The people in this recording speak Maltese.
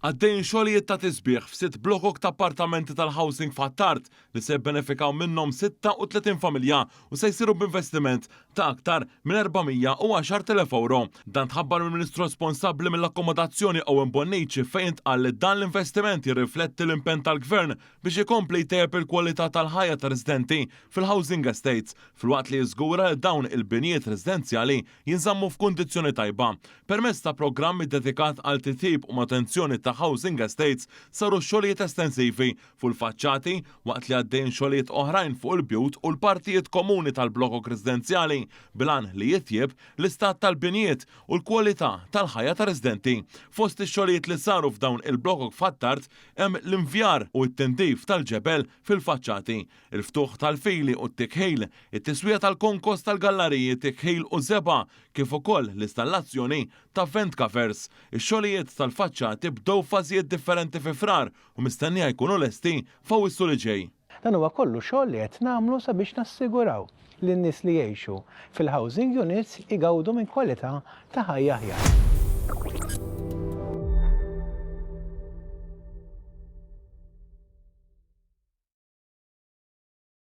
Għaddejn xogħlijiet ta' tisbieħ f'sitt blokok ta' appartamenti tal-housing f'Attart li se jbenefikaw minnhom 36 familja u se jsiru b'investiment ta' aktar minn 410,000 euro. Dan tħabbar mill-Ministru responsabbli mill-akkomodazzjoni Owen Bonnici fejn intqal li dan l-investiment jirrifletti l-impenn tal-Gvern biex ikompli jtejjeb il-kwalità tal-ħajja ta' residenti fil-housing estates filwaqt li jiżgura li dawn il-binijiet residenzjali jinżammu f'kundizzjoni tajba. Permezz ta' programmi dedikat għal titjib u matenzjoni ta' housing estates saru xogħlijiet estensivi fuq il-faċċati waqt li għaddejn xogħlijiet oħrajn fuq il-bjut u l-partijiet komuni tal-blokok residenzjali bilan li jitjieb l-istat tal-binijiet u l-kwalità tal-ħajja ta' residenti. Fost ix-xogħlijiet li saru f'dawn il-blokok f'Attart hemm l-invjar u t-tindif tal-ġebel fil-faċċati, il-ftuħ tal-fili u t-tikħejl, it-tiswija tal-konkos tal-galleriji tikħejl u zeba kif ukoll l-installazzjoni ta' vent covers. Ix-xogħlijiet tal-faċċati bdew fażijiet differenti fi frar u mistennija jkunu lesti f'Awwissu li ġej. Dan huwa kollu xogħol li qed nagħmlu sabiex nassiguraw li n-nies li jgħixu fil-housing units igawdu minn kwalità ta' ħajja aħjar.